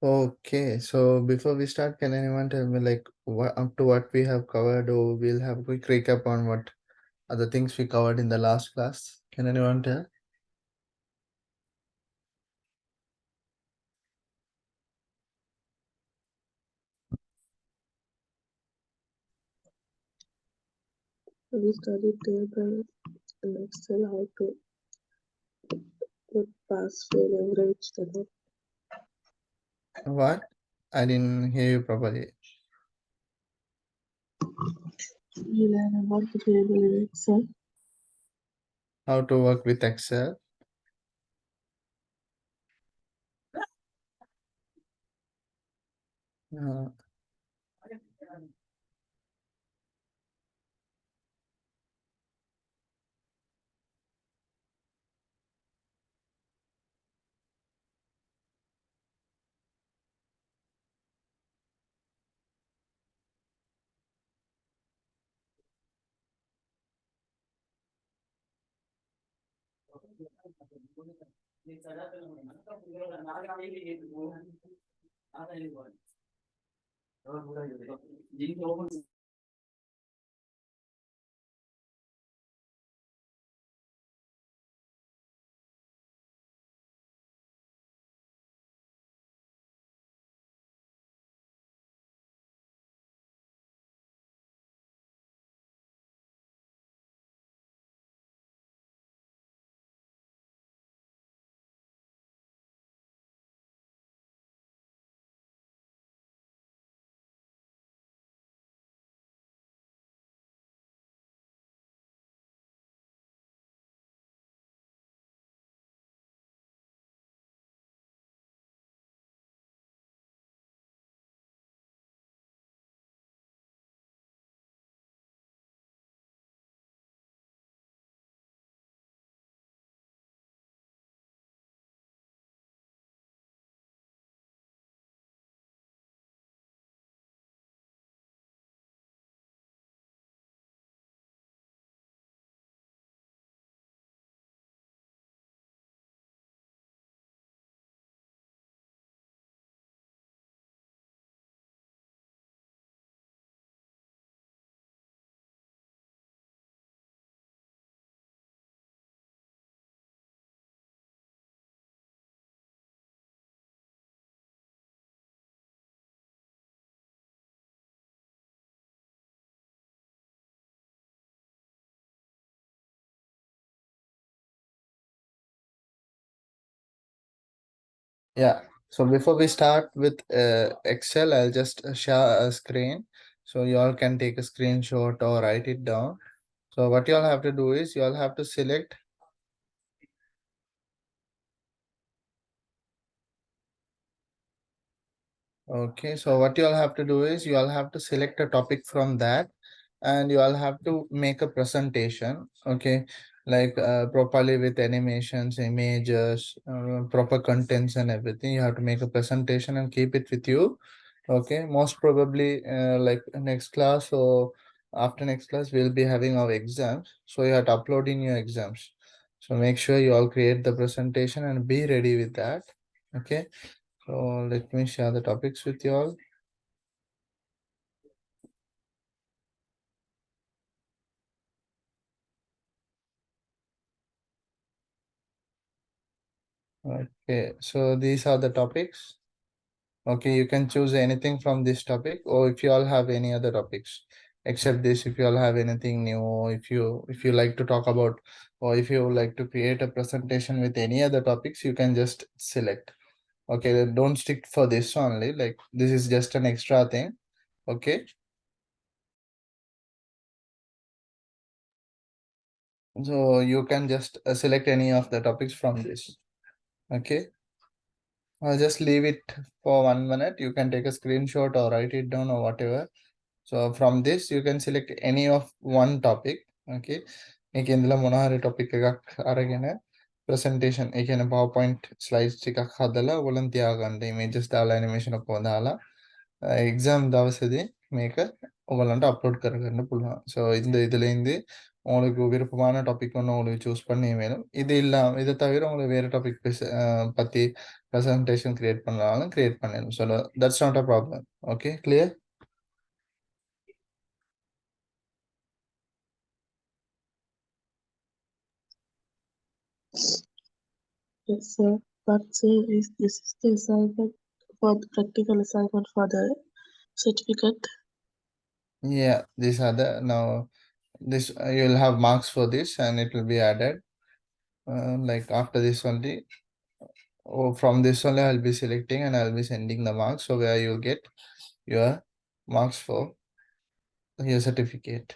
Okay, so before we start, can anyone tell me like what up to what we have covered, or we'll have a quick recap on what other things we covered in the last class? Can anyone tell? We studied table and Excel how to put pass fail average data. What? I didn't hear you properly. We learn about the table in Excel. How to work with Excel? Uh, Yeah. So before we start with Excel, I'll just share a screen. So you all can take a screenshot or write it down. So what you all have to do is you all have to select. Okay. So what you all have to do is you all have to select a topic from that, and you all have to make a presentation. Okay. Like properly with animations, images, proper contents and everything. You have to make a presentation and keep it with you. Okay, most probably like next class or after next class, we'll be having our exams. So you have to upload in your exams. So make sure you all create the presentation and be ready with that. Okay, so let me share the topics with you all. Okay, so these are the topics. Okay, you can choose anything from this topic, or if you all have any other topics except this, if you all have anything new, or if you like to talk about, or if you like to create a presentation with any other topics, you can just select. Okay, don't stick for this only. Like this is just an extra thing. Okay. So you can just select any of the topics from this. Okay. Just leave it for 1 minute. You can take a screenshot or write it down or whatever. So from this, you can select any of one topic. Okay. మీకు ఇందులో మొనహారి topic అరగిన presentation ఏకైనా power point slides టికా ఖాదలా ఒలం త్యాగండి images దాలా animation పోదాలా ఎగ్జామ్ దావసది మేక ఒగలంటే அப்லோட் கரகன்னு புள்ளுவான் ஸோ இதுல இருந்து உங்களுக்கு விருப்பமான டாபிக் ஒன்று உங்களுக்கு சூஸ் பண்ணி வேணும் இது இல்லாம இதை தவிர உங்களுக்கு வேற டாபிக் பத்தி presentation கிரியேட் பண்ணாலும் கிரியேட் பண்ணிடணும் so that's not a problem okay clear Yes, sir. But sir, is this is the assignment for the practical assignment for the certificate? yeah these are the now this you'll have marks for this and it will be added like after this only from this only I'll be selecting and I'll be sending the marks so where you'll get your marks for your certificate.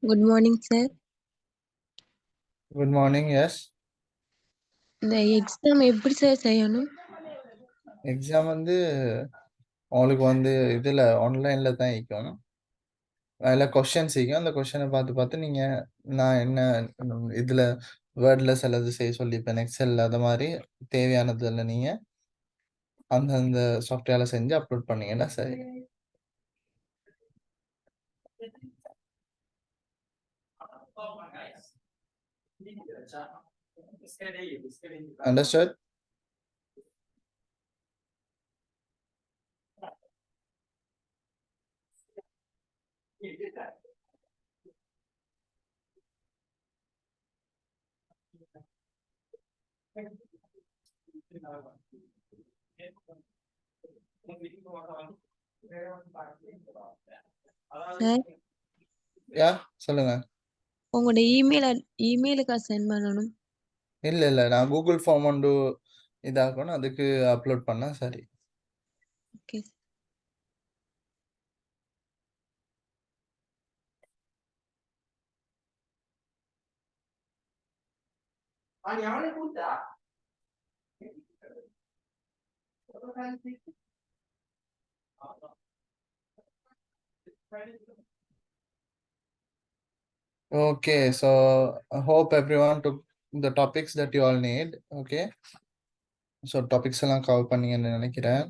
Good morning, sir. Good morning. Yes. இந்த exam எப்படி sir செய்யணும்? Exam வந்து உங்களுக்கு வந்து இதுல ஆன்லைன்ல தான் இருக்கும் அதில் கொஸ்டின்ஸ் இருக்கும் அந்த கொஸ்டினை பார்த்து பார்த்து நீங்க நான் என்ன இதுல வேர்ட்ல சிலது செய்ய சொல்லிப்பேன் எக்ஸல்ல அது மாதிரி தேவையானதுல நீங்க அந்தந்த சாஃப்ட்வேர்ல செஞ்சு அப்லோட் பண்ணீங்கன்னா சரி. Understood? சார் யா சொல்லுங்க. உங்களோட இமெயிலுக்கா சென்ட் பண்ணணும்? இல்ல நான் கூகுள் ஃபார்ம் ஒன்று இதாக்கணும் அதுக்கு அப்லோட் பண்ணா சரி. Okay. Okay, so I hope everyone took the topics that you all need. Okay, so topics எல்லாம் cover பண்ணீங்கன்னு நினைக்கிறேன்.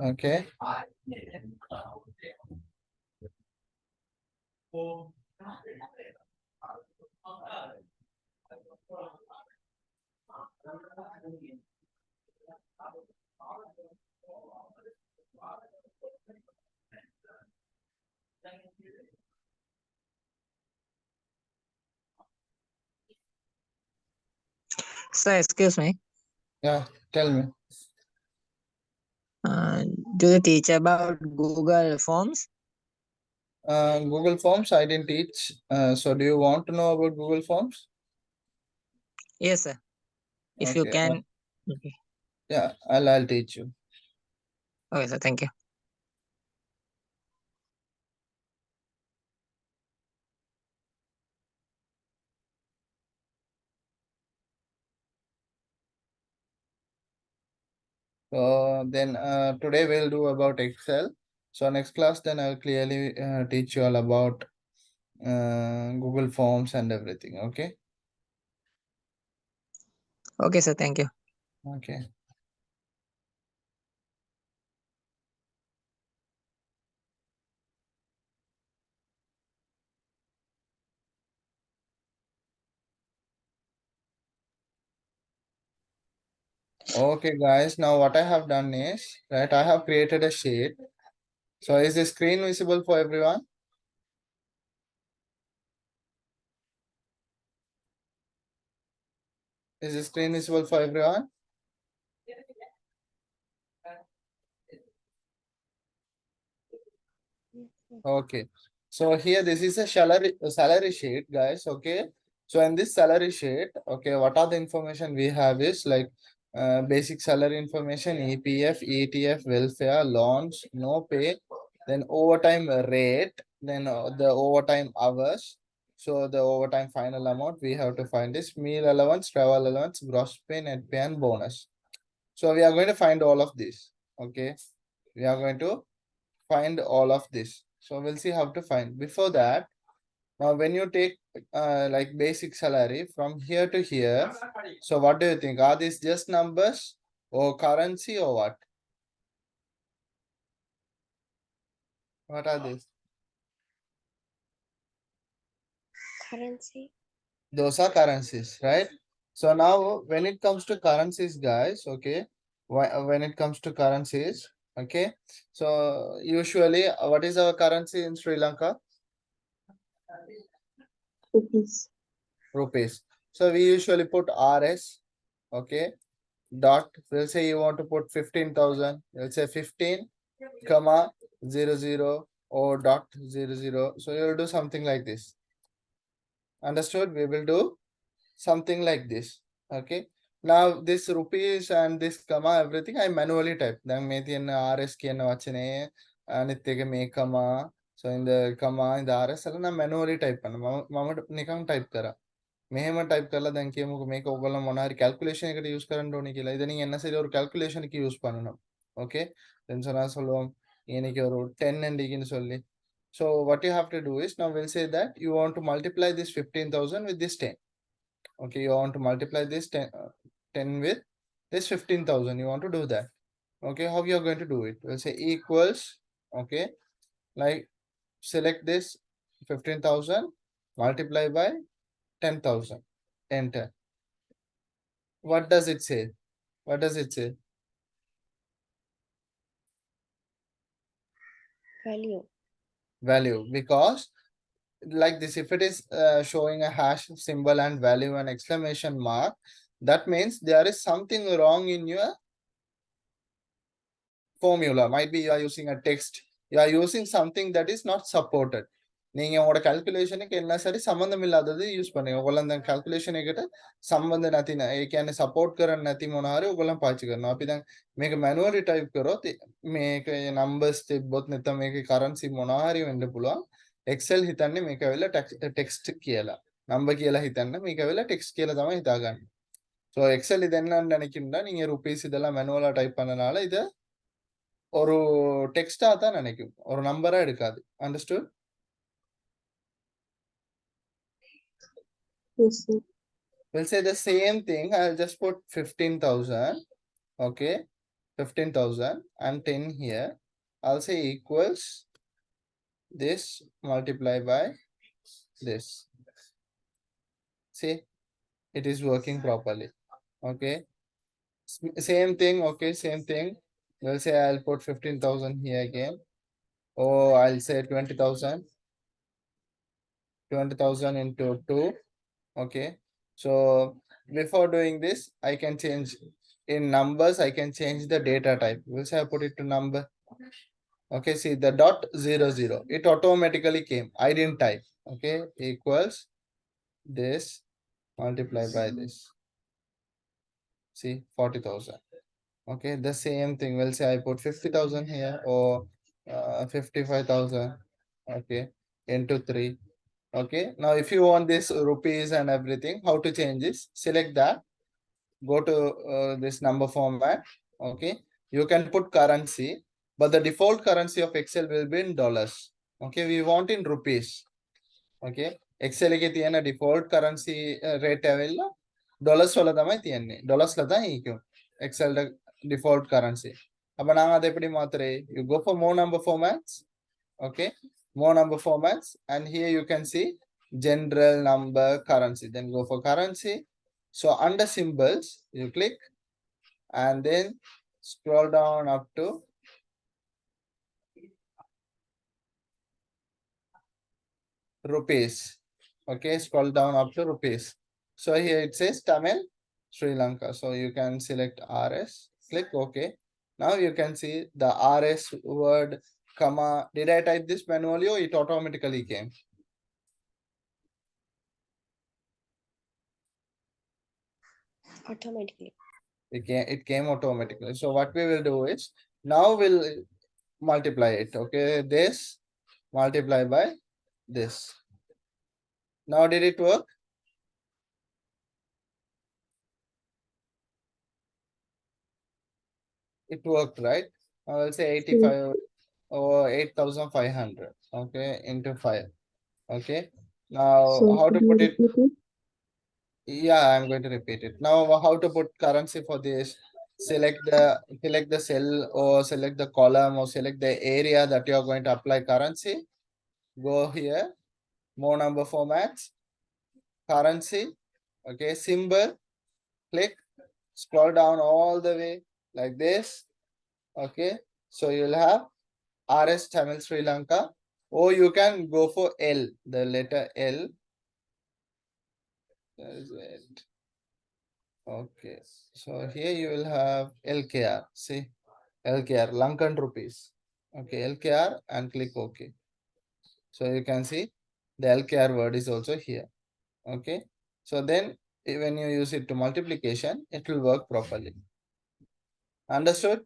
Okay. Sir, excuse me. Yeah, tell me. Do you teach about Google Forms? Google Forms, I didn't teach. So do you want to know about Google Forms? Yes, sir. If you Okay, can. Okay. yeah, I'll teach you. Okay, sir. Thank you. So then today we'll do about Excel. So next class then I'll clearly teach you all about Google Forms and everything. Okay. Okay, sir. Thank you. Okay. Okay, guys. Now what I have done is, right, I have created a sheet. So is the screen visible for everyone? Is the screen visible for everyone? Okay. So here this is a salary sheet, guys. Okay. So in this salary sheet, okay, what are the information we have is like basic salary information, EPF, ETF, welfare, loans, no pay, then overtime rate, then the overtime hours. So the overtime final amount we have to find is meal allowance, travel allowance, gross pay, net pay, and bonus. So we are going to find all of this. Okay. We are going to find all of this. So we'll see how to find. Before that, now when you take like basic salary from here to here, so what do you think? Are these just numbers or currency or what? What are these? Currency. Those are currencies, right? So now when it comes to currencies, guys, okay, when it comes to currencies, okay, so usually what is our currency in Sri Lanka? Rupees. Rupees. So we usually put RS, okay, dot, we'll say you want to put 15,000, we'll say 15, comma, 00 or dot 00. So you'll do something like this. Understood? We will do something like this. Okay. Now this rupees and this comma everything I manually type. Then maybe in RS ki vachine and it me comma. So in the comma in the RS I manually type. Mama nikam type kara. මෙහෙම type කරලා දැන් කියමුකෝ මේක ඔයගොල්ලෝ මොන හරි calculation එකට use කරන්න ඕනේ කියලා. ඉතින් நீங்க என்ன சரி ஒரு கால்குலேஷனுக்கு யூஸ் பண்ணணும். ஓகே. தென் சொன்னா சொல்லுவோம் இன்னைக்கு ஒரு 10 ன்னு சொல்லி. So what you have to do is now we'll say that you want to multiply this 15,000 with this 10. Okay, you want to multiply this 10 with this 15,000. You want to do that. Okay, how you are going to do it? We'll say equals, okay, like select this 15,000 multiply by 10,000. Enter. What does it say? What does it say? Value. Value. Because like this, if it is showing a hash symbol and value and exclamation mark, that means there is something wrong in your formula. Might be you are using a text. You are using something that is not supported. நீங்க உங்களோட கால்குலேஷனுக்கு என்ன சரி சம்பந்தம் இல்லாதது use பண்ணுங்க. ඔයගොල්ලන් දැන් calculation එකට සම්බන්ධ නැති නේ. ඒ කියන්නේ support කරන්නේ නැති මොනවා හරි ඔයගොල්ලන් පාවිච්චි කරනවා. අපි දැන් මේක manually type කරොත් මේක numbers තිබ්බොත් නැත්නම් මේකේ currency මොනවා හරි වෙන්න පුළුවන්. Excel හිතන්නේ මේක ඇවිල්ලා text කියලා. number කියලා හිතන්න මේක ඇවිල්ලා text කියලා තමයි හිතාගන්නේ. ஸோ எக்ஸல் இது என்னன்னு நினைக்கணும்னா நீங்க ருபீஸ் இதெல்லாம் மெனுவலா டைப் பண்ணனால இது ஒரு டெக்ஸ்டா தான் நினைக்கும், ஒரு நம்பரா எடுக்காது. Understood? Yes, sir. We'll say the same thing. I'll just put 15,000. Okay, 15,000 and 10 here. I'll say equals this multiply by this. See, it is working properly. Okay, same thing. Okay, same thing. We'll say I'll put 15,000 here again. Oh, I'll say 20,000. 20,000 into 2. Okay, so before doing this I can change in numbers, I can change the data type. We'll say I put it to number. Okay, see the dot 00, it automatically came, I didn't type. Okay, equals this multiply by this. See, 40,000. Okay, the same thing. We'll say I put 50,000 here, or 55,000. Okay, into 3. Okay, now if you want this rupees and everything, how to change this? Select that, go to this number format. Okay, you can put currency, but the default currency of Excel will be in dollars. Okay, we want in rupees. Okay, Excel ಗೆ තියෙන default currency rate ಅವೆಲ್ಲ dollars ಒಳಗ තමයි තියෙන්නේ, dollars ல தான் இருக்கும் Excel the default currency. அப்ப நாங்க அதை எப்படி மாத்துறே? You go for more number formats. Okay, more number formats, and here you can see general number currency, then go for currency. So under symbols you click and then scroll down up to rupees. Okay, scroll down up to rupees. So here it says Tamil Sri Lanka, so you can select RS, click OK. Now you can see the RS word comma. Did I type this manually or it automatically came? Automatically. It came automatically. So what we will do is, now we'll multiply it. Okay, this multiply by this. Now did it work? It worked, right? I will say 85 or 8,500. Okay, into 5. Okay, now So how could to you put it? repeat it? Yeah, I'm going to repeat it. Now how to put currency for this? Select the cell or select the column or select the area that you are going to apply currency. Go here, more number formats, currency. Okay, symbol, click, scroll down all the way like this. Okay, so you'll have RS Tamil Sri Lanka, or you can go for L, the letter L. There is it. Okay, so here you will have LKR. See, LKR, Lankan rupees. Okay, LKR, and click OK. So you can see the LKR word is also here. Okay, so then when you use it to multiplication, it will work properly. Understood?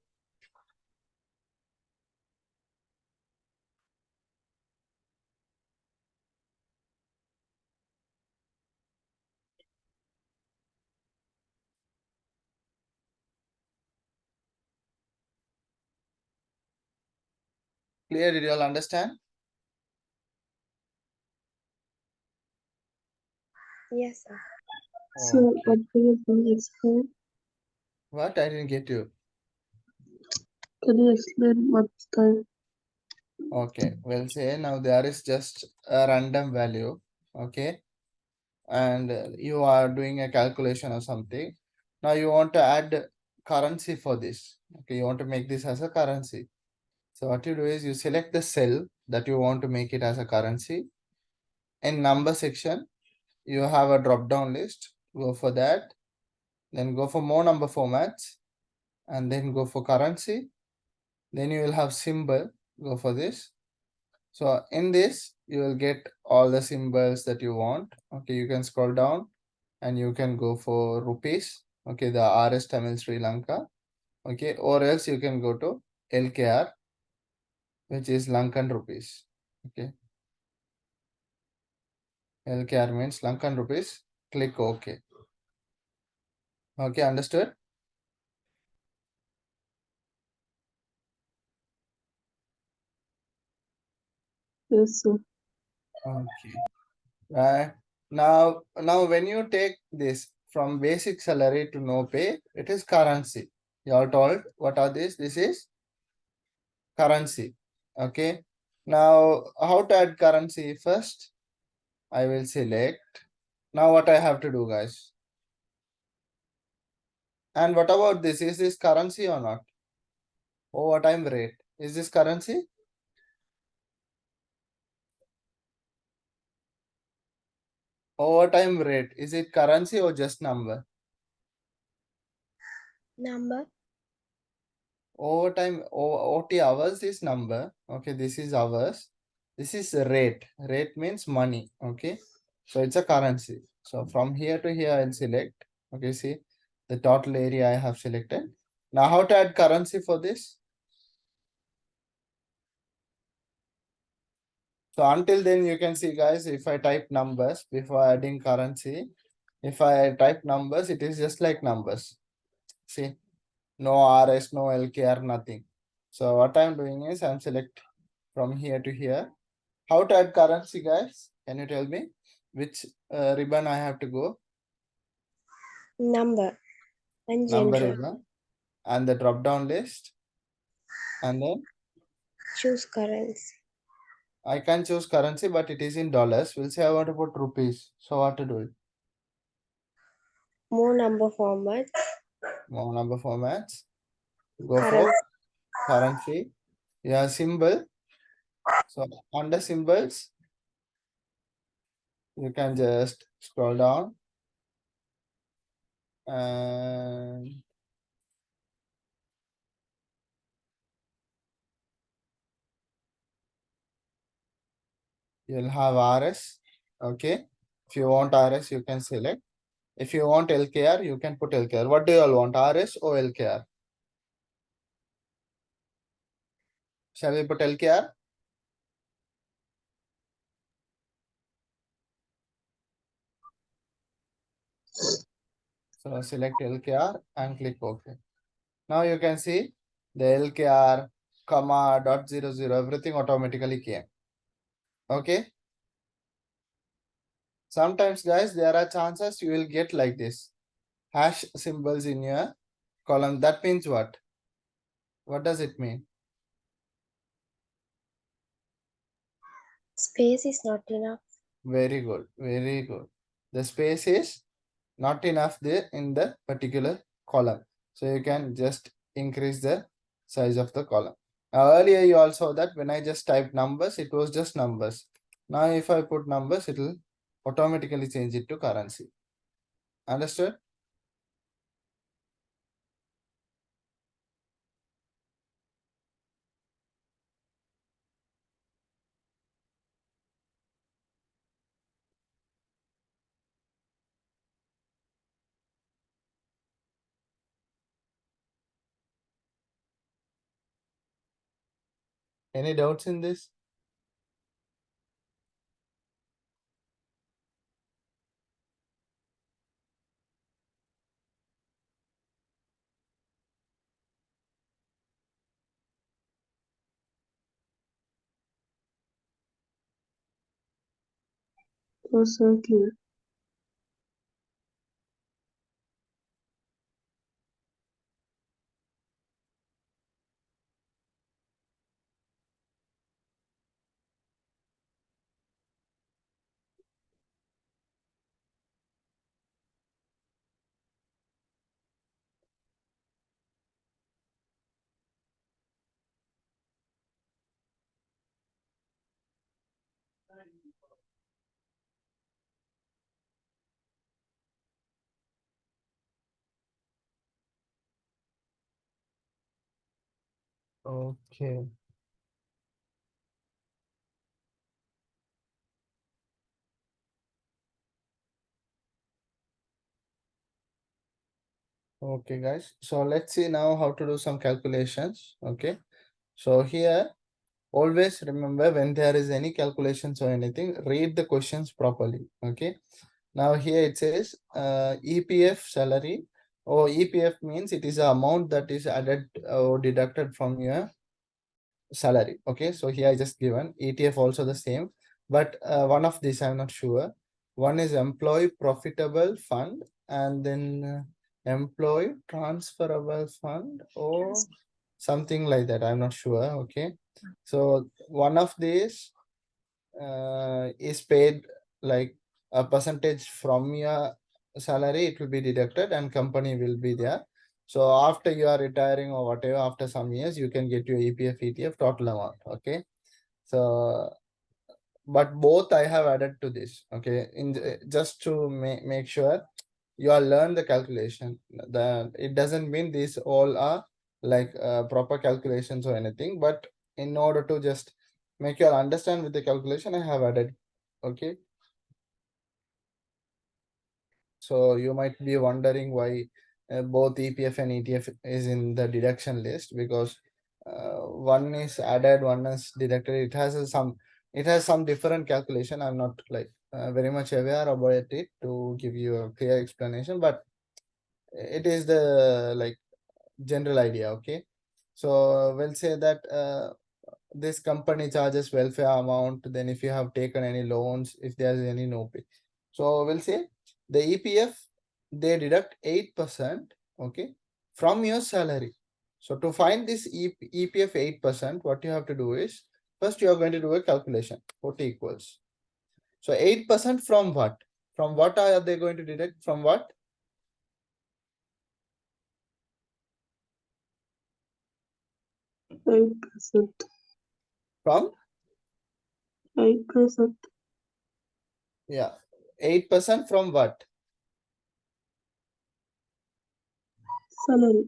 Clear? Did you all understand? Yes, sir. So Okay. what do you can explain? What? I didn't get you. Can you explain what's the Okay, we'll say now there is just a random value. Okay, and you are doing a calculation or something. Now you want to add currency for this. Okay, you want to make this as a currency. So what you do is you select the cell that you want to make it as a currency. In number section, you have a drop down list. Go for that. Then go for more number formats, and then go for currency. Then you will have symbol. Go for this. So in this, you will get all the symbols that you want. Okay, you can scroll down and you can go for rupees. Okay, the RS Tamil Sri Lanka. Okay, or else you can go to LKR, which is Lankan rupees. Okay, LKR means Lankan rupees. Click OK. Okay, understood? Yes, sir. Okay. Right. Now when you take this from basic salary to no pay, it is currency. You are told what are this? This is currency. Okay. Now how to add currency first? I will select. Now what I have to do, guys? And what about this? Is this currency or not? Overtime rate. Is this currency? Overtime rate. Is it currency or just number? Number. Overtime OT hours is number. Okay, this is hours. This is rate. Rate means money. Okay, so it's a currency. So from here to here, I'll select. Okay, see the total area I have selected. Now, how to add currency for this? So until then, you can see, guys, if I type numbers before adding currency, if I type numbers, it is just like numbers. See, no RS, no LKR, nothing. So what I'm doing is I'm select from here to here. How to add currency, guys? Can you tell me which ribbon I have to go? Number. And Number general. ribbon and the drop down list. And then Choose currency. I can choose currency, but it is in dollars. We'll say I want to put rupees. So what to do it? More number format. More number formats. Go for Currency. currency. Yeah, symbol. So under symbols, you can just scroll down and you'll have RS. Okay. If you want RS, you can select. If you want LKR, you can put LKR. What do you all want? RS or LKR? Shall we put LKR? So select LKR and click OK. Now you can see the LKR, comma, dot 00, everything automatically came. Okay. Sometimes, guys, there are chances you will get like this hash symbols in your column. That means what? What does it mean? Space is not enough. Very good. Very good. The space is not enough there in the particular column. So you can just increase the size of the column. Now earlier you also saw that when I just typed numbers, it was just numbers. Now if I put numbers, it will automatically change it to currency. Understood? Any doubts in this? Was so clear. Okay. Okay, guys. So let's see now how to do some calculations. Okay. So here, always remember when there is any calculations or anything, read the questions properly. Okay. Now here it says EPF salary Oh, EPF means it is the amount that is added or deducted from your salary. Okay, so here I just given ETF also the same, but one of these I'm not sure. One is employee profitable fund, and then employee transferable fund or something like that. I'm not sure. Okay, so one of these is paid like a percentage from your salary, it will be deducted and company will be there. So after you are retiring or whatever, after some years, you can get your EPF, ETF total amount. Okay. So, but both I have added to this. Okay. Just to make sure you all learn the calculation. That it doesn't mean these all are like proper calculations or anything, but in order to just make you all understand with the calculation, I have added. Okay. So you might be wondering why both EPF and ETF is in the deduction list, because one is added, one is deducted. It has some different calculation. I'm not like very much aware about it to give you a clear explanation, but it is the like general idea. Okay. So we'll say that this company charges welfare amount, then if you have taken any loans, if there's any no pay. So we'll say the EPF, they deduct 8%, okay, from your salary. So to find this EPF 8%, what you have to do is, first you are going to do a calculation, what equals. So 8% from what? From what are they going to deduct? From what? 8%. From, 8%. yeah, 8% from what? Salary.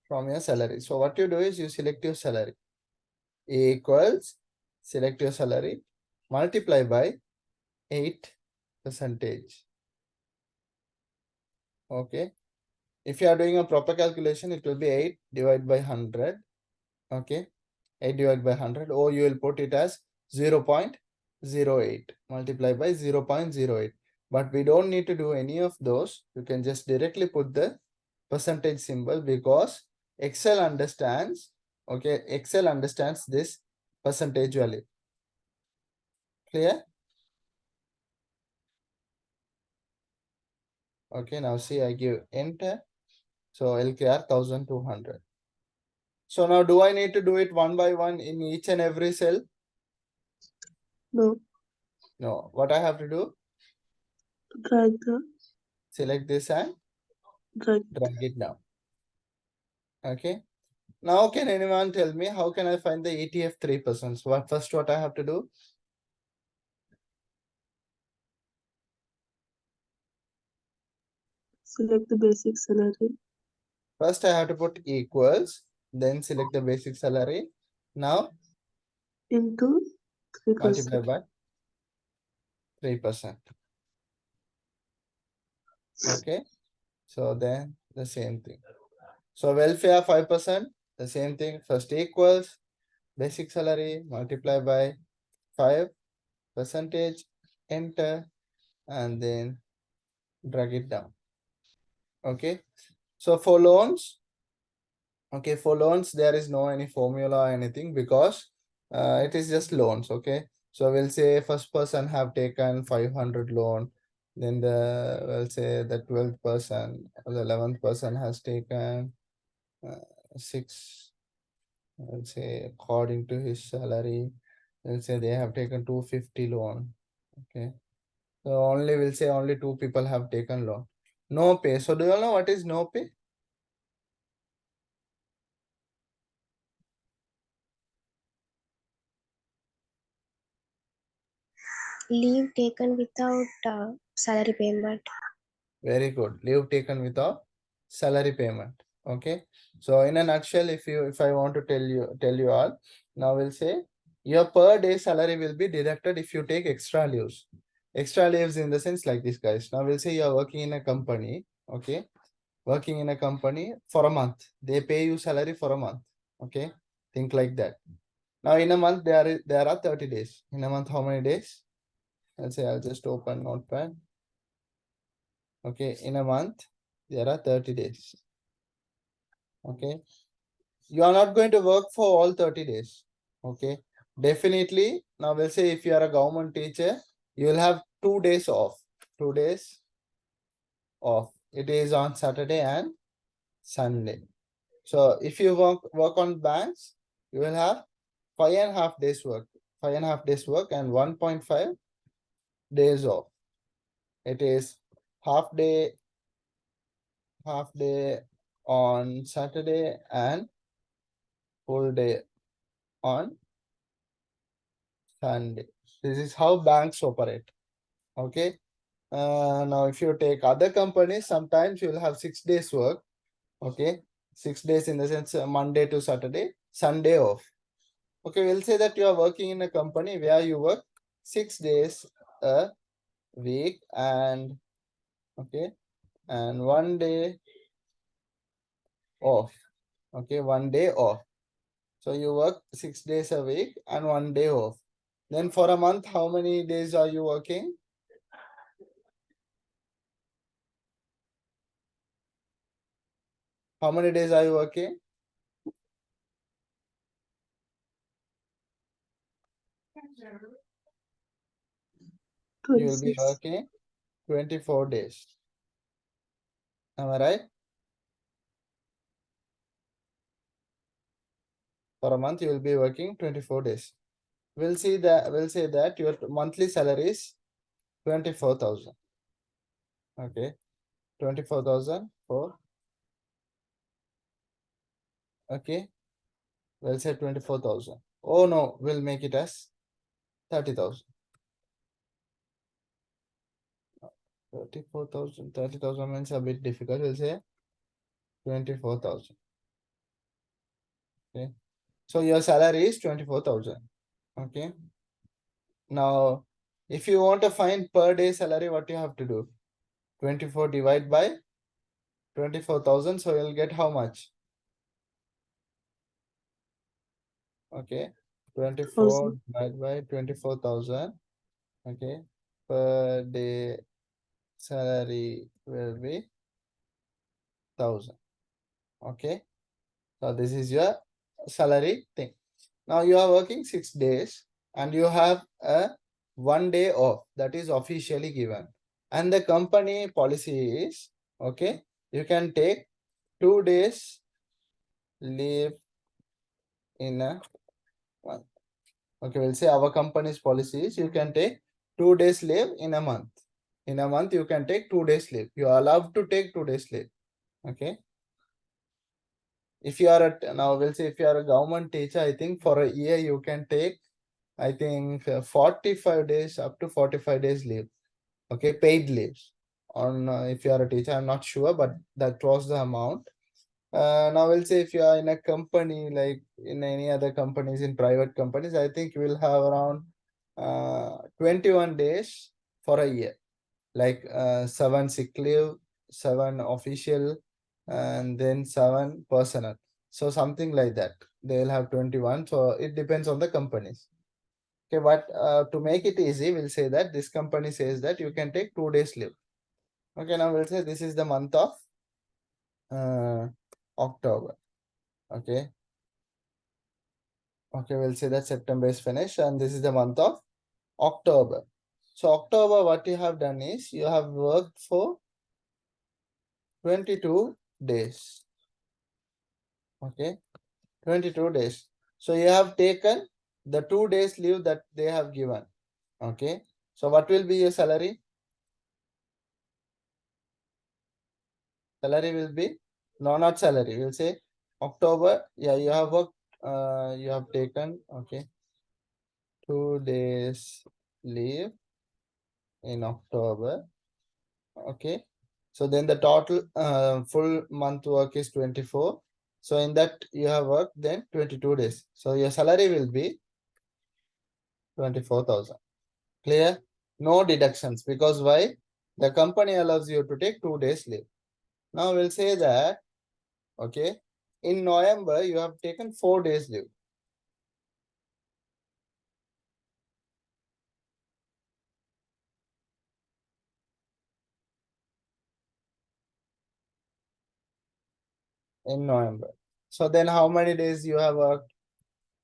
From your salary. So what you do is you select your salary. Equals, select your salary, multiply by 8%. Okay. If you are doing a proper calculation, it will be 8 divided by 100. Okay. 8 divided by 100, or you will put it as 0.08 multiply by 0.08. But we don't need to do any of those. You can just directly put the percentage symbol, because Excel understands, okay, Excel understands this percentage value. Clear? Okay, now see, I give enter. So LKR 1200. So now do I need to do it one by one in each and every cell? No. No. What I have to do? Drag the. Select this and Drag. drag it down. Okay. Now can anyone tell me how can I find the ETF 3%? So what I have to do? Select the basic salary. First I have to put equals, then select the basic salary. Now Into multiply 3%. by 3%. Okay. So then the same thing. So welfare 5%, the same thing. First equals basic salary multiply by 5%, enter, and then drag it down. Okay. So for loans, okay, for loans, there is no any formula or anything, because it is just loans. Okay. So we'll say first person have taken 500 loan. Then we'll say the 12th person, or the 11th person has taken 6. Let's say according to his salary, let's say they have taken 250 loan. Okay. So only we'll say only 2 people have taken loan. No pay. So do you all know what is no pay? Leave taken without salary payment. Very good. Leave taken without salary payment. Okay. So in a nutshell, if I want to tell you all, now we'll say your per day salary will be deducted if you take extra leaves. Extra leaves in the sense like this, guys. Now we'll say you're working in a company. Okay. Working in a company for a month. They pay you salary for a month. Okay. Think like that. Now in a month, there are 30 days. In a month, how many days? Let's say I'll just open notepad. Okay, in a month, There are 30 days. Okay. You are not going to work for all 30 days. Okay. Definitely. Now we'll say if you are a government teacher, you will have 2 days off. 2 days off. It is on Saturday and Sunday. So if you work on banks, you will have 5.5 days work. 5.5 days work and 1.5 days off. It is half day, half day on Saturday and full day on Sunday. This is how banks operate. Okay. Now if you take other companies, sometimes you will have 6 days work. Okay. 6 days in the sense Monday to Saturday, Sunday off. Okay, we'll say that you are working in a company where you work 6 days a week and okay, and 1 day off. Okay, 1 day off. So you work 6 days a week and 1 day off. Then for a month, how many days are you working? How many days are you working? You will be 26. working 24 days. Am I right? For a month, you will be working 24 days. We'll say that your monthly salary is 24,000. Okay, 24,000 for okay. We'll say 24,000. Oh no, we'll make it as 30,000. 34,000. 30,000 means a bit difficult. We'll say 24,000. Okay. So your salary is 24,000. Okay. Now, if you want to find per day salary, what you have to do? 24 divided by 24,000. So you'll get how much? Okay. 24 divided by 24,000. Okay. Per day salary will be 1,000. Okay. So this is your salary thing. Now you are working 6 days and you have a 1 day off that is officially given. And the company policy is okay, you can take 2 days leave in a month. Okay, we'll say our company's policy is you can take 2 days leave in a month. In a month, you can take 2 days leave. You are allowed to take 2 days leave. Okay. If you are now we'll say if you are a government teacher, I think for a year you can take, I think 45 days up to 45 days leave. Okay, paid leaves on if you are a teacher, I'm not sure, but that was the amount. Now we'll say if you are in a company like in any other companies, in private companies, I think you will have around 21 days for a year, like 7 sick leave, 7 official, and then 7 personal. So something like that. They will have 21. So it depends on the companies. Okay, but to make it easy, we'll say that this company says that you can take 2 days leave. Okay, now we'll say this is the month of October. Okay. Okay, we'll say that September is finished and this is the month of October. So October, what you have done is you have worked for 22 days. Okay, 22 days. So you have taken the 2 days leave that they have given. Okay, so what will be your salary? Salary will be no, not salary. We'll say October. Yeah, you have worked. You have taken okay 2 days leave in October. Okay, so then the total full month work is 24. So in that you have worked then 22 days. So your salary will be 24,000. Clear? No deductions because why? The company allows you to take 2 days leave. Now we'll say that okay, in November you have taken 4 days leave. In November. So then how many days you have worked?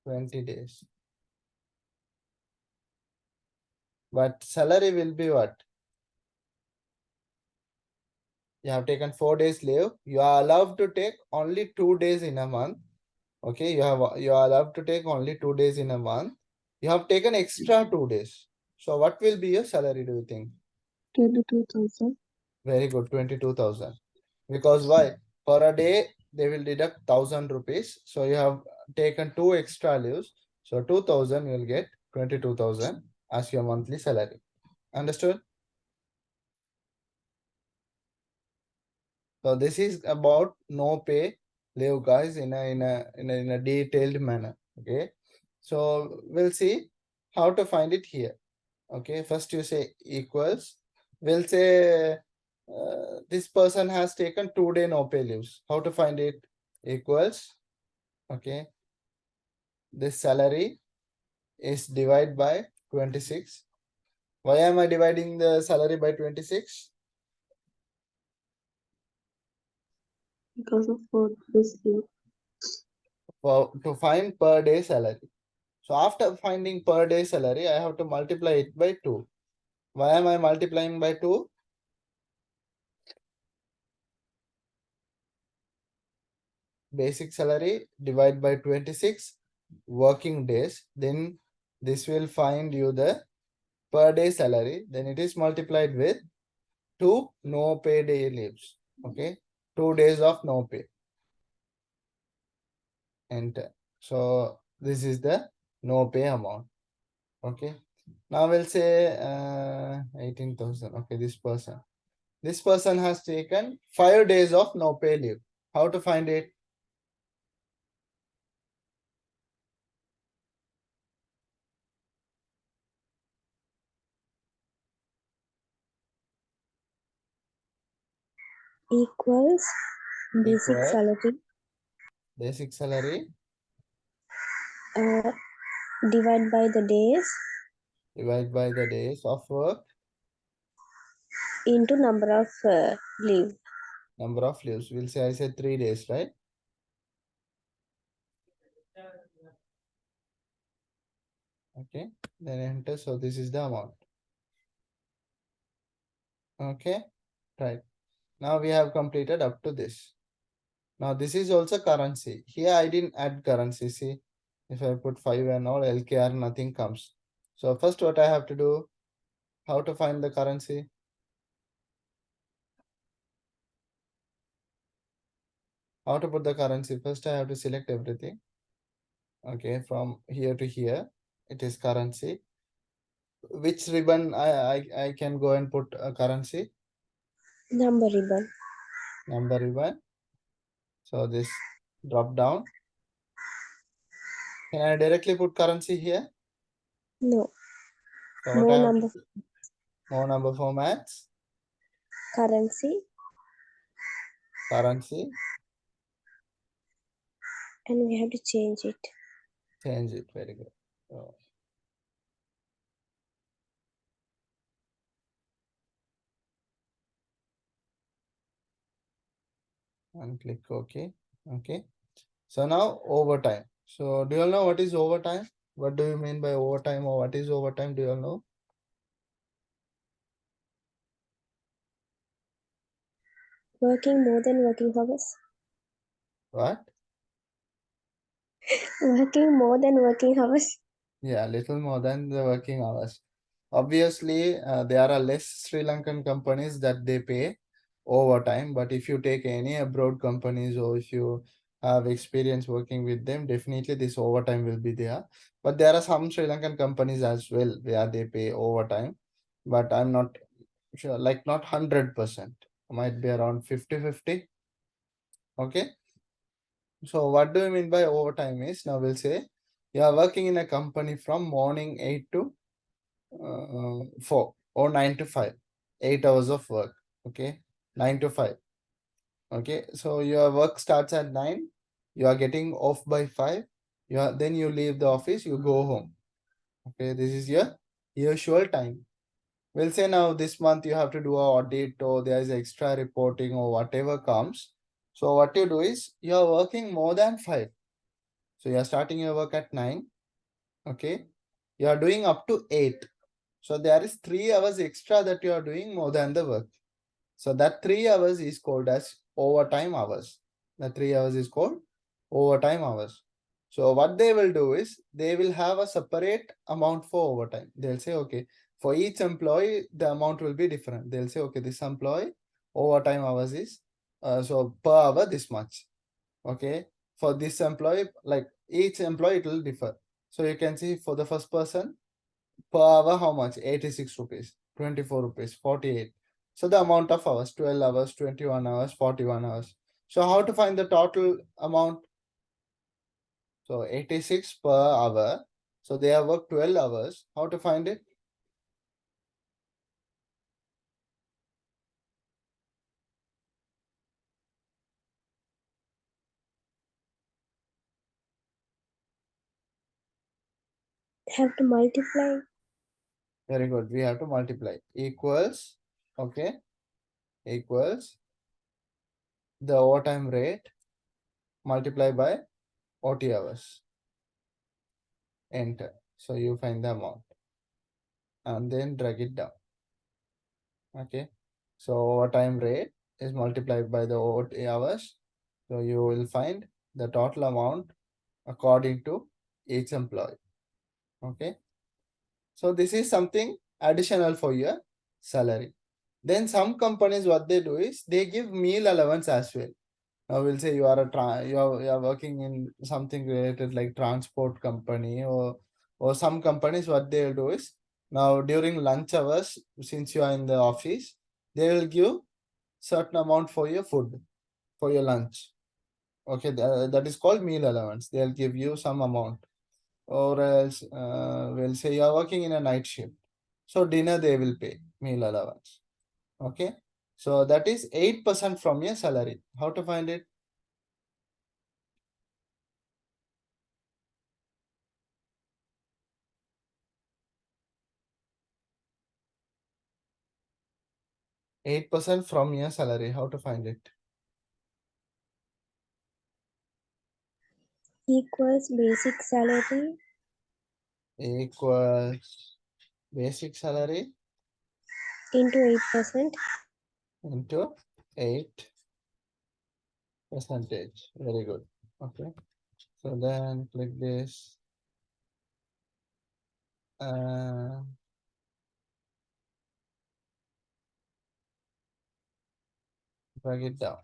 20 days. But salary will be what? You have taken 4 days leave. You are allowed to take only 2 days in a month. Okay, you are allowed to take only 2 days in a month. You have taken extra 2 days. So what will be your salary, do you think? 22,000. Very good, 22,000. Because why? For a day, they will deduct 1,000 rupees. So you have taken 2 extra leaves. So 2,000 you will get 22,000 as your monthly salary. Understood? So this is about no pay leave, guys, in a detailed manner. Okay. So we'll see how to find it here. Okay, first you say equals. We'll say this person has taken 2 day no pay leaves. How to find it? Equals. Okay. This salary is divided by 26. Why am I dividing the salary by 26? Because of this leave. To find per day salary. So after finding per day salary, I have to multiply it by 2. Why am I multiplying by 2? Basic salary divided by 26 working days. Then this will find you the per day salary. Then it is multiplied with 2 no pay day leaves. Okay. 2 days of no pay. Enter. So this is the no pay amount. Okay. Now we'll say 18,000. Okay, this person. This person has taken 5 days of no pay leave. How to find it? Equals basic Equal salary basic salary divide by the days divided by the days of work, into number of leave. number of leaves. We'll say I said 3 days, right? Okay, then enter. So this is the amount. Okay, right. Now we have completed up to this. Now this is also currency. Here I didn't add currency. See, if I put 5 and all LKR, nothing comes. So first what I have to do, how to find the currency? How to put the currency? First I have to select everything. Okay, from here to here, it is currency. Which ribbon I can go and put a currency? Number ribbon. Number ribbon. So this drop down. Can I directly put currency here? No. So what More I have number to do? More number formats, currency, currency, and we have to change it. change it. Very good. So, and click OK. Okay. So now overtime. So do you all know what is overtime? What do you mean by overtime, or what is overtime? Do you all know? Working more than working hours. What? Working more than working hours. Yeah, little more than the working hours. Obviously, there are less Sri Lankan companies that they pay overtime, but if you take any abroad companies, or if you have experience working with them, definitely this overtime will be there. But there are some Sri Lankan companies as well where they pay overtime, but I'm not sure, like not 100%, might be around 50-50. Okay. So what do you mean by overtime is, now we'll say you are working in a company from morning 8 to 4 or 9 to 5, 8 hours of work. Okay, 9 to 5. Okay, so your work starts at 9, you are getting off by 5, then you leave the office, you go home. Okay, this is your usual time. We'll say now this month you have to do a audit, or there is extra reporting or whatever comes. So what you do is you are working more than 5. So you are starting your work at 9. Okay. You are doing up to 8. So there is 3 hours extra that you are doing more than the work. So that 3 hours is called as overtime hours. The 3 hours is called overtime hours. So what they will do is they will have a separate amount for overtime. They'll say, okay, for each employee, the amount will be different. They'll say, okay, this employee overtime hours is so per hour this much. Okay. For this employee, like each employee, it will differ. So you can see for the first person, per hour, how much? 86 rupees, 24 rupees, 48. So the amount of hours, 12 hours, 21 hours, 41 hours. So how to find the total amount? So 86 per hour. So they have worked 12 hours. How to find it? Have to multiply. Very good. We have to multiply. Equals, okay, equals the overtime rate multiply by OT hours. Enter. So you find the amount and then drag it down. Okay. So overtime rate is multiplied by the OT hours. So you will find the total amount according to each employee. Okay. So this is something additional for your salary. Then some companies, what they do is they give meal allowance as well. Now we'll say you are you are working in something related like transport company, or some companies, what they'll do is now during lunch hours, since you are in the office, they will give certain amount for your food, for your lunch. Okay, that is called meal allowance. They'll give you some amount. Or else we'll say you are working in a night shift, so dinner they will pay meal allowance. Okay, so that is 8% from your salary. How to find it? 8% from your salary. How to find it? Equals basic salary Equals basic salary into 8%. into 8 percentage. Very good. Okay, so then click this. Uh, Drag it down.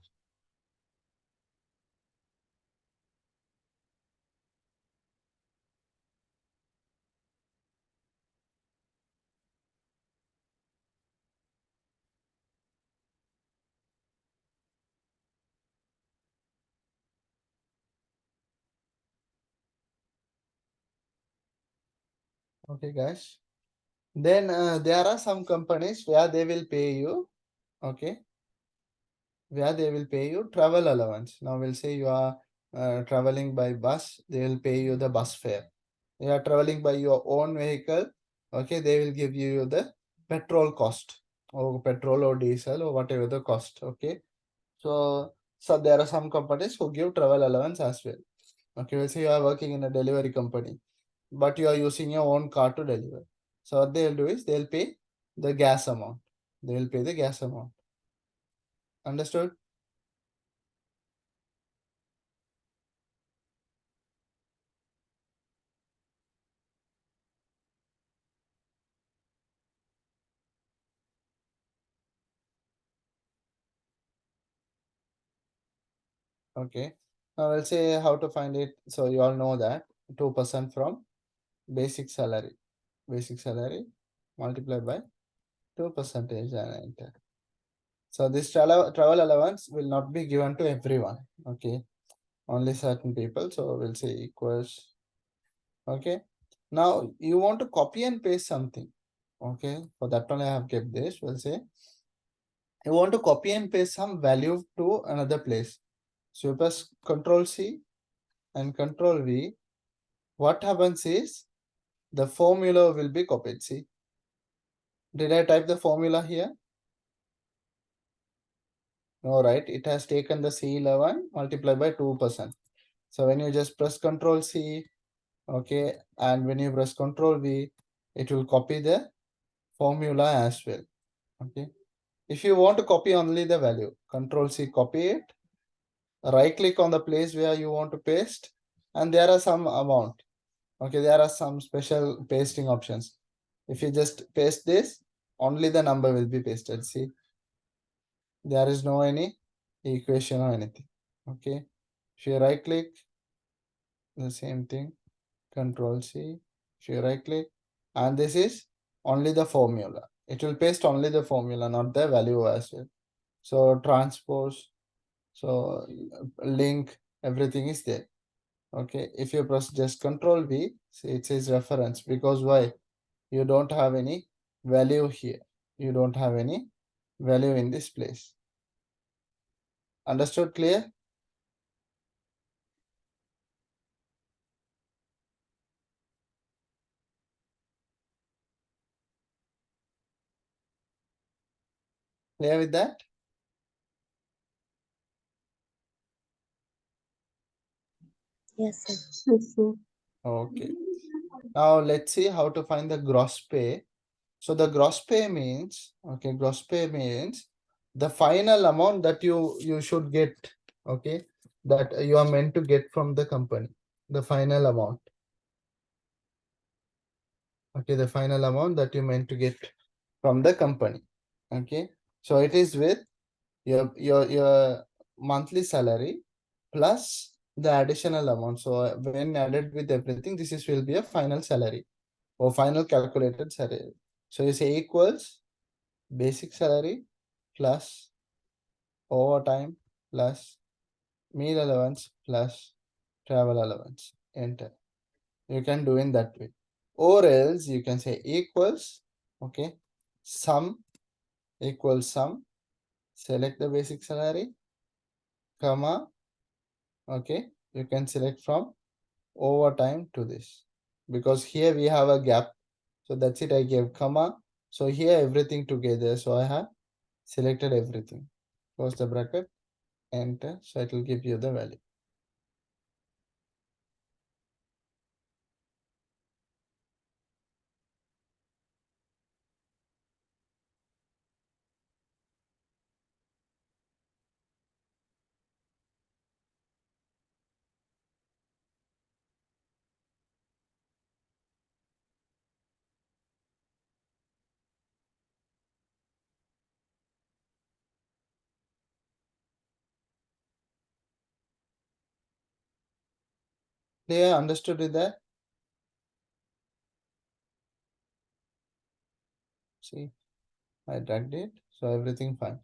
Okay, guys. Then there are some companies where they will pay you. Okay, where they will pay you travel allowance. Now we'll say you are traveling by bus, they will pay you the bus fare. You are traveling by your own vehicle, okay, they will give you the petrol cost, or petrol or diesel or whatever the cost. Okay, so there are some companies who give travel allowance as well. Okay, we'll say you are working in a delivery company, but you are using your own car to deliver. So what they'll do is they'll pay the gas amount. They will pay the gas amount. Understood? Okay. Now I'll say how to find it. So you all know that 2% from basic salary. Basic salary multiplied by 2% and enter. So this travel allowance will not be given to everyone. Okay. Only certain people. So we'll say equals. Okay. Now you want to copy and paste something. Okay. For that one I have kept this. We'll say you want to copy and paste some value to another place. So you press Control C and Control V. What happens is the formula will be copied. See, did I type the formula here? No, right? It has taken the C11 multiplied by 2%. So when you just press Control C, okay, and when you press Control V, it will copy the formula as well. Okay. If you want to copy only the value, Control C, copy it. Right click on the place where you want to paste, and there are some amount. Okay, there are some special pasting options. If you just paste this, only the number will be pasted. See, there is no any equation or anything. Okay, if you right click, the same thing, Control C, if you right click, and this is only the formula. It will paste only the formula, not the value as well. So transpose, so link, everything is there. Okay, if you press just Control V, see it says reference, because why? You don't have any value here. You don't have any value in this place. Understood? Clear? Clear with that? Yes, sir. Yes, sir. Okay. Now let's see how to find the gross pay. So the gross pay means, okay, gross pay means the final amount that you should get, okay, that you are meant to get from the company, the final amount. Okay, the final amount that you meant to get from the company. Okay, so it is with your monthly salary plus the additional amount. So when added with everything, this is will be a final salary or final calculated salary. So you say equals basic salary plus overtime plus meal allowance plus travel allowance. Enter. You can do in that way. Or else you can say equals, okay, sum equals sum, select the basic salary, comma, okay, you can select from overtime to this. Because here we have a gap. So that's it, I gave comma. So here everything together. So I have selected everything. Close the bracket, enter. So it will give you the value. Clear? Understood with that? See, I dragged it. So everything fine.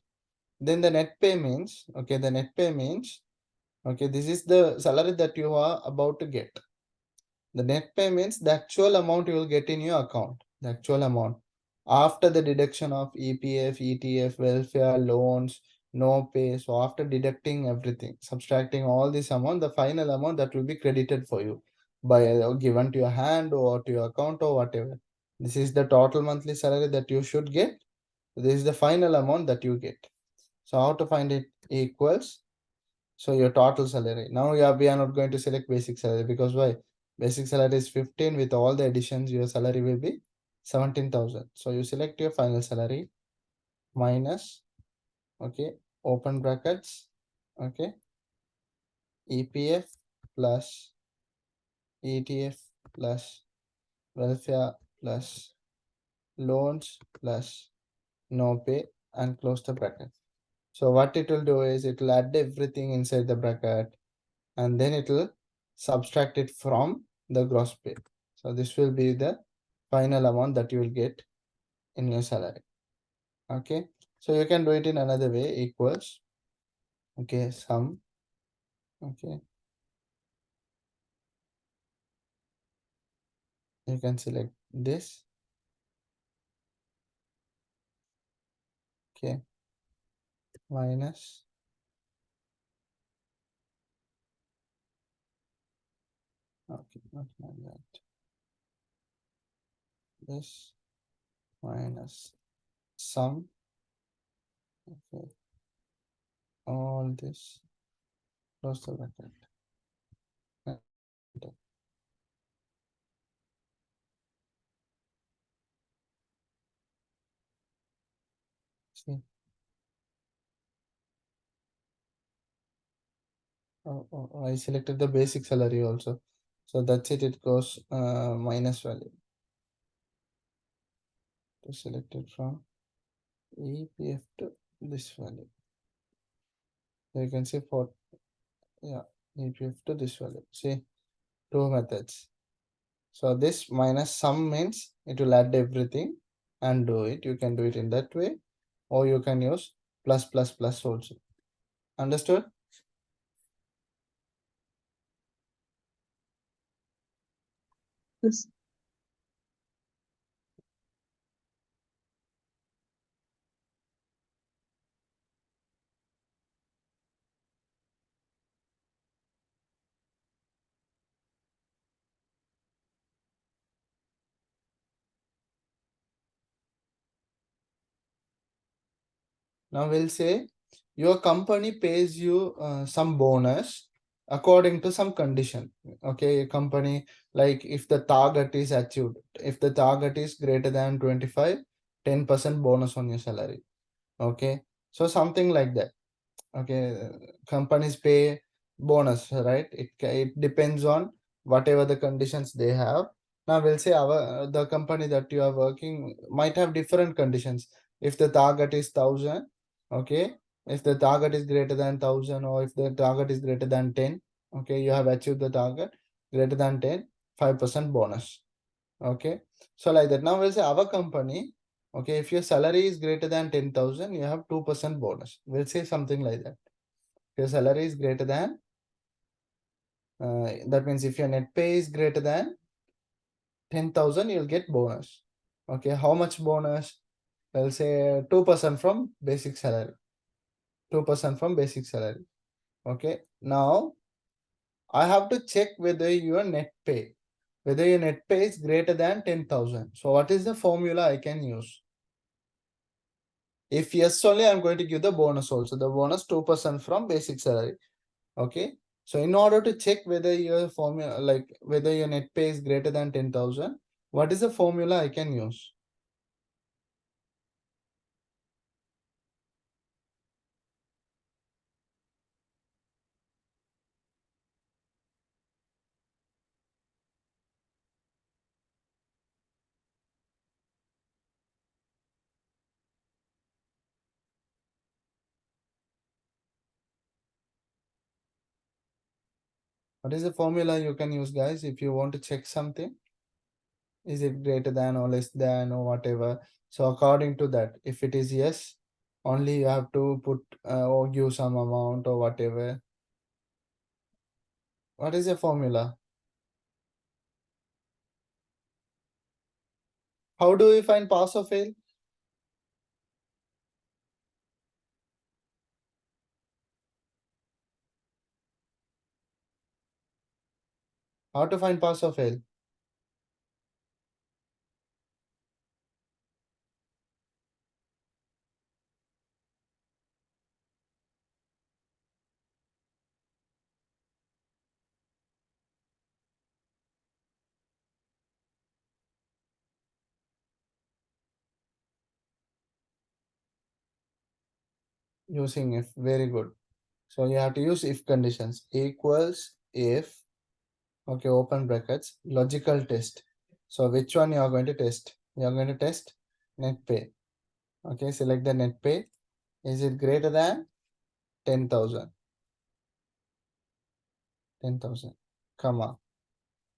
Then the net pay means, okay, the net pay means, okay, this is the salary that you are about to get. The net pay means the actual amount you will get in your account, the actual amount after the deduction of EPF, ETF, welfare, loans, no pay. So after deducting everything, subtracting all this amount, the final amount that will be credited for you by given to your hand or to your account or whatever. This is the total monthly salary that you should get. This is the final amount that you get. So how to find it equals? So your total salary. Now we are not going to select basic salary because why? Basic salary is 15, with all the additions, your salary will be 17,000. So you select your final salary minus, okay, open brackets, okay, EPF plus ETF plus welfare plus loans plus no pay, and close the bracket. So what it will do is it will add everything inside the bracket, and then it will subtract it from the gross pay. So this will be the final amount that you will get in your salary. Okay, so you can do it in another way, equals, okay, sum, okay, you can select this, okay, minus, okay, not like that, this minus sum, okay, all this, close the bracket. See. I selected the basic salary also. So that's it, it goes minus value. To select it from EPF to this value. So you can see for, yeah, EPF to this value. See, two methods. So this minus sum means it will add everything and do it. You can do it in that way, or you can use plus plus plus also. Understood? Yes. Now we'll say your company pays you some bonus according to some condition. Okay, company, like if the target is achieved, if the target is greater than 25, 10% bonus on your salary. Okay, so something like that. Okay, companies pay bonus, right? It depends on whatever the conditions they have. Now we'll say the company that you are working might have different conditions. If the target is 1,000, okay, if the target is greater than 1,000, or if the target is greater than 10, okay, you have achieved the target greater than 10, 5% bonus. Okay, so like that. Now we'll say our company, okay, if your salary is greater than 10,000, you have 2% bonus. We'll say something like that. If your salary is greater than, that means if your net pay is greater than 10,000, you'll get bonus. Okay, how much bonus? We'll say 2% from basic salary. 2% from basic salary. Okay, now I have to check whether your net pay, whether your net pay is greater than 10,000. So what is the formula I can use? If yes, only I'm going to give the bonus also. The bonus 2% from basic salary. Okay. So in order to check whether your formula, like whether your net pay is greater than 10,000, what is the formula I can use? What is the formula you can use, guys, if you want to check something? Is it greater than or less than or whatever? So according to that, if it is yes, only you have to put or give some amount or whatever. What is the formula? How do we find pass or fail? How to find pass or fail? Using if, very good. So you have to use if conditions. Equals if, okay, open brackets, logical test. So which one you are going to test? You are going to test net pay. Okay, select the net pay. Is it greater than 10,000? 10,000, comma.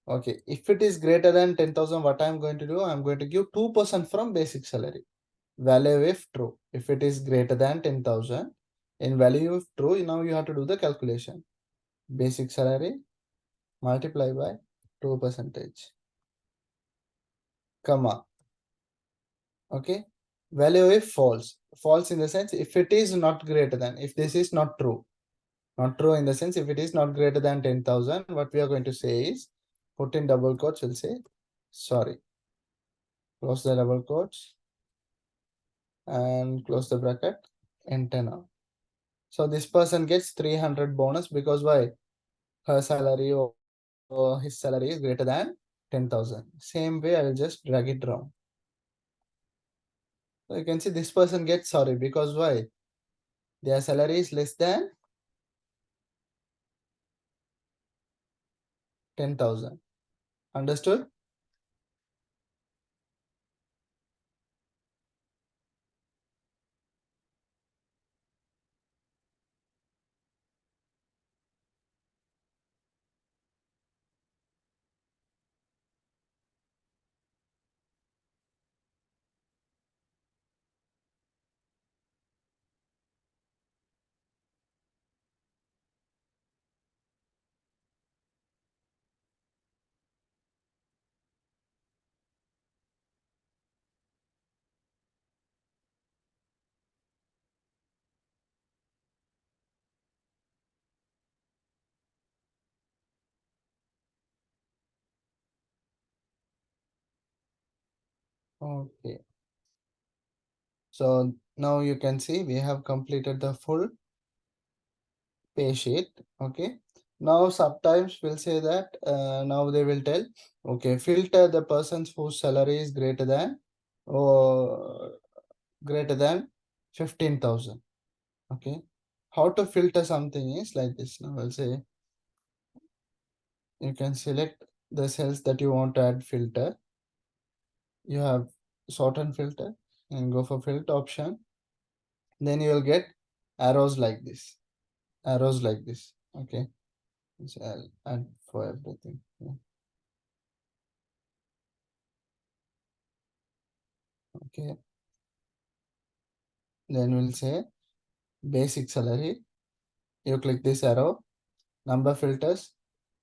Okay, if it is greater than 10,000, what I'm going to do? I'm going to give 2% from basic salary. Value if true. If it is greater than 10,000, in value if true, now you have to do the calculation. Basic salary multiply by 2%, comma. Okay, value if false. False in the sense if it is not greater than, if this is not true. Not true in the sense if it is not greater than 10,000, what we are going to say is, put in double quotes, we'll say sorry. Close the double quotes and close the bracket, enter now. So this person gets 300 bonus because why? Her salary or his salary is greater than 10,000. Same way, I will just drag it down. So you can see this person gets sorry because why? Their salary is less than 10,000. Understood? Okay. So now you can see we have completed the full pay sheet. Okay. Now sometimes we'll say that now they will tell, okay, filter the persons whose salary is greater than 15,000. Okay. How to filter something is like this. Now I'll say you can select the cells that you want to add filter. You have sort and filter and go for filter option. Then you will get arrows like this. Arrows like this. Okay. So I'll add for everything. Yeah. Okay. Then we'll say basic salary. You click this arrow. Number filters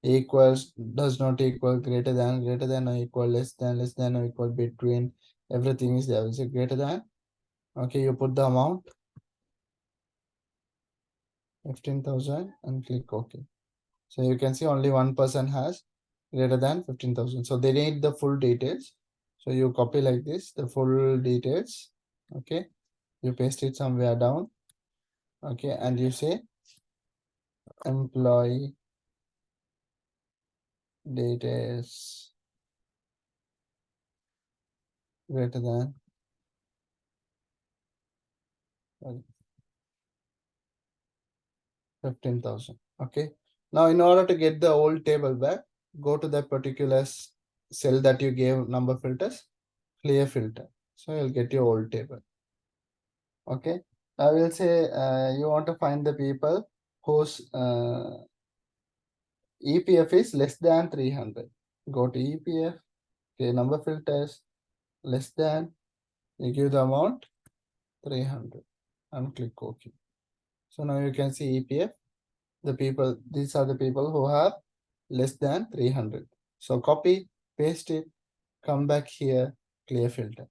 equals, does not equal, greater than or equal, less than or equal, between, everything is there. Will say greater than. Okay, you put the amount 15,000 and click OK. So you can see only one person has greater than 15,000. So they need the full details. So you copy like this, the full details. Okay. You paste it somewhere down. Okay. And you say employee details greater than 15,000. Okay. Now, in order to get the old table back, go to that particular cell that you gave number filters, clear filter. So you'll get your old table. Okay. I will say you want to find the people whose EPF is less than 300. Go to EPF, okay, number filters, less than, you give the amount 300 and click OK. So now you can see EPF, the people, these are the people who have less than 300. So copy, paste it, come back here, clear filter.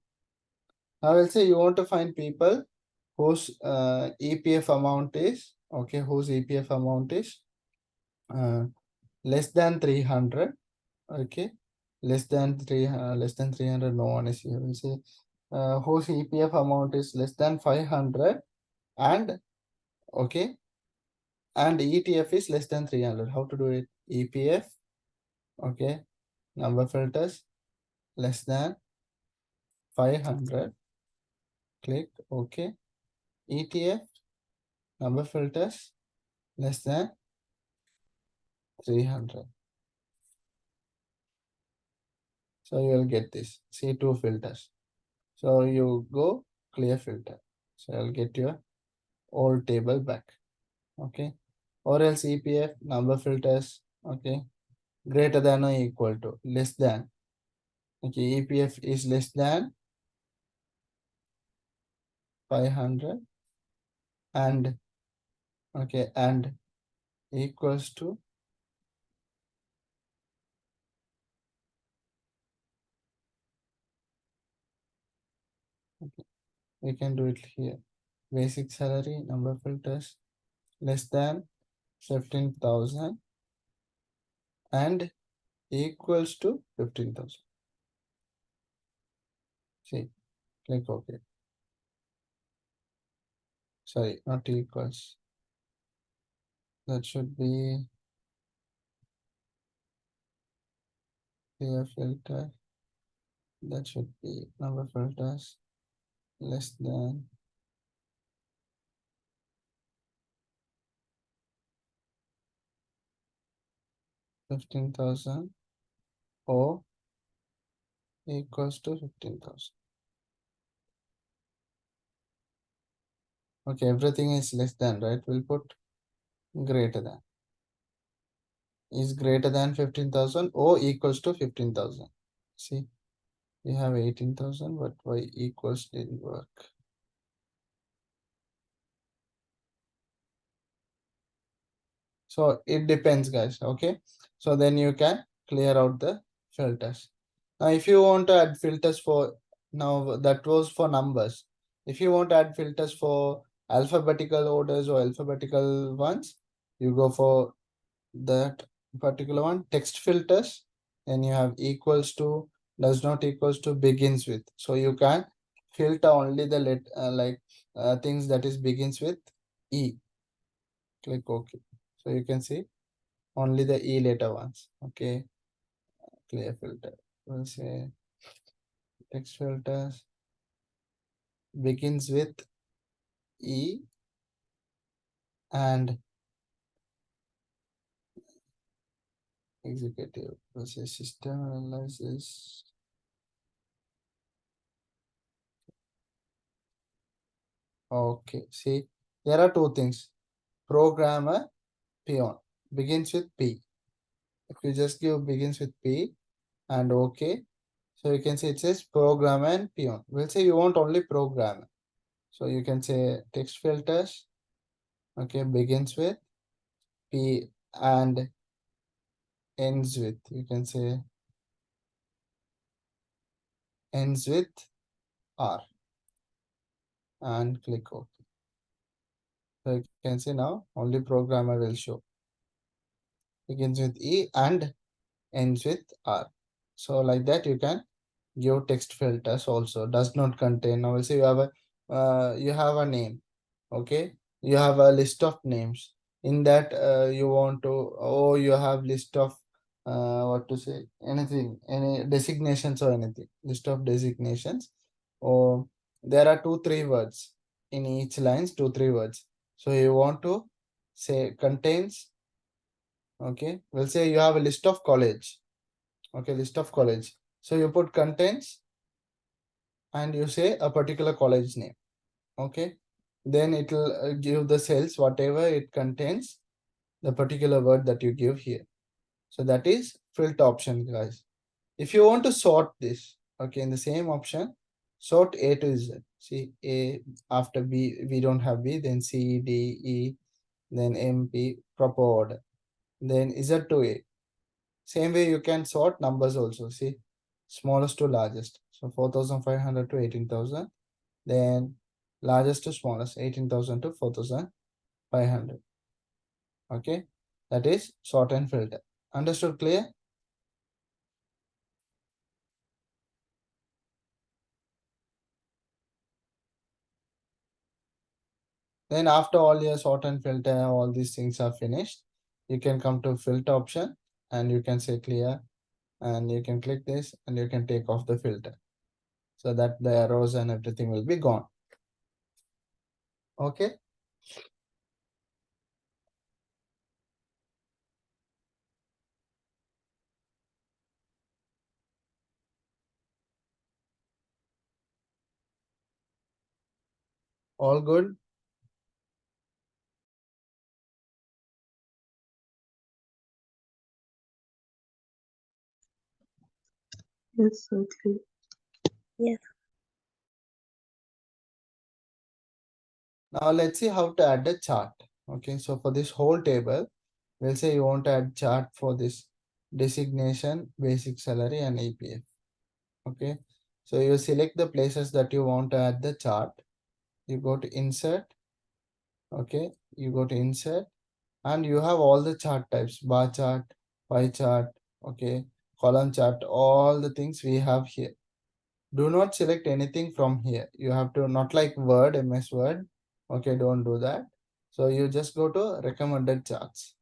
Now I'll say you want to find people whose EPF amount is, okay, whose EPF amount is less than 300. Okay, less than 300, no one is here. We'll say whose EPF amount is less than 500 and okay, and ETF is less than 300. How to do it? EPF, okay, number filters less than 500, click OK. ETF, number filters less than 300. So you will get this, see two filters. So you go clear filter. So I'll get your old table back. Okay. Or else EPF number filters, okay, greater than or equal to, less than. Okay, EPF is less than 500 and okay, and equals to, okay, we can do it here. Basic salary number filters less than 15,000 and equals to 15,000. See, click OK. Sorry, not equals. That should be clear filter. That should be number filters less than 15,000 or equals to 15,000. Okay, everything is less than, right? We'll put greater than. Is greater than 15,000 or equals to 15,000. See, we have 18,000, but y equals didn't work. So it depends, guys. Okay, so then you can clear out the filters. Now, if you want to add filters for, now that was for numbers. If you want to add filters for alphabetical orders or alphabetical ones, you go for that particular one, text filters. Then you have equals to, does not equals to, begins with. So you can filter only the things that is begins with E. Click OK. So you can see only the E letter ones. Okay, clear filter. We'll say text filters begins with E and executive. We'll say system analysis. Okay, see, there are two things. Programmer, peon, begins with P. If you just give begins with P and OK, so you can see it says program and peon. We'll say you want only program. So you can say text filters. Okay, begins with P and ends with, you can say ends with R and click OK. So you can see now only programmer will show. Begins with E and ends with R. So like that you can give text filters also. Does not contain. Now we'll say you have a name. Okay, you have a list of names. In that you want to, or you have list of what to say, anything, any designations or anything, list of designations, or there are 2-3 words in each lines, 2-3 words. So you want to say contains. Okay, we'll say you have a list of college. Okay, list of college. So you put contains and you say a particular college name. Okay, then it will give the cells whatever it contains, the particular word that you give here. So that is filter option, guys. If you want to sort this, okay, in the same option, sort A to Z. See, A after B, we don't have B, then C, D, E, then M, P, proper order. Then Z to A. Same way you can sort numbers also. See, smallest to largest. So 4,500 to 18,000. Then largest to smallest, 18,000 to 4,500. Okay, that is sort and filter. Understood? Clear? Then after all your sort and filter, all these things are finished, you can come to filter option and you can say clear, and you can click this and you can take off the filter so that the arrows and everything will be gone. Okay. All good. Yes, okay. Yes. Now let's see how to add a chart. Okay, so for this whole table, we'll say you want to add chart for this designation, basic salary and EPF. Okay, so you select the places that you want to add the chart. You go to insert. Okay, you go to insert and you have all the chart types, bar chart, pie chart, okay, column chart, all the things we have here. Do not select anything from here. You have to, not like Word, MS Word. Okay, don't do that. So you just go to recommended charts.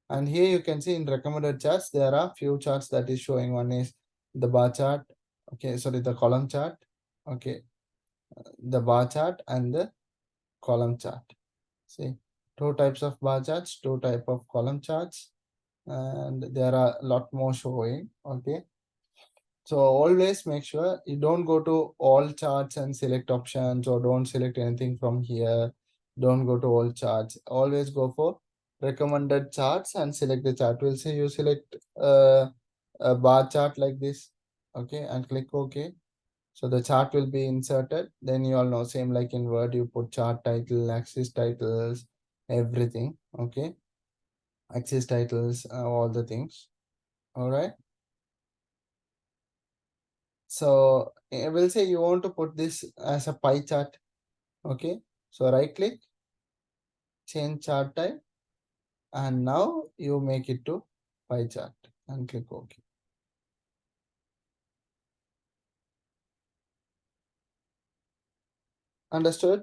And here you can see in recommended charts, there are few charts that is showing. One is the bar chart. Okay, sorry, the column chart. Okay, the bar chart and the column chart. See, two types of bar charts, two type of column charts, and there are a lot more showing. Okay, so always make sure you don't go to all charts and select options, or don't select anything from here. Don't go to all charts. Always go for recommended charts and select the chart. We'll say you select a bar chart like this. Okay, and click OK. So the chart will be inserted. Then you all know, same like in Word, you put chart title, axis titles, everything. Okay, axis titles, all the things. All right. So I will say you want to put this as a pie chart. Okay. So right click, change chart type, and now you make it to pie chart and click OK. Understood?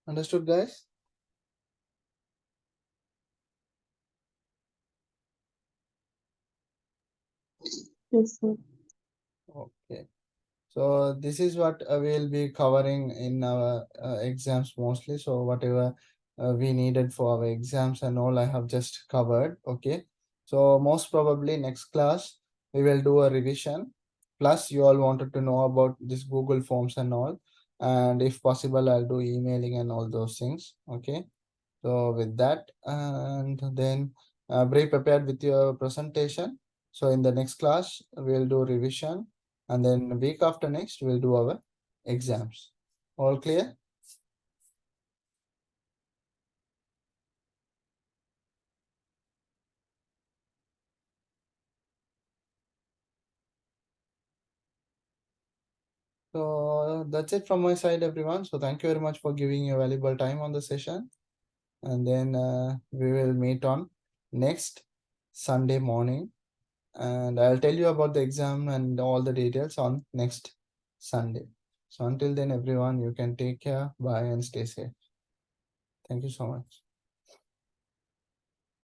Understood, guys? Yes, sir. Okay. So this is what we'll be covering in our exams mostly. So whatever we needed for our exams and all, I have just covered. Okay. So most probably next class we will do a revision. Plus you all wanted to know about this Google Forms and all. And if possible, I'll do emailing and all those things. Okay. So with that, and then be prepared with your presentation. So in the next class, we'll do revision, and then week after next, we'll do our exams. All clear? So that's it from my side, everyone. So thank you very much for giving your valuable time on the session. And then we will meet on next Sunday morning. And I'll tell you about the exam and all the details on next Sunday. So until then, everyone, you can take care, bye, and stay safe. Thank you so much.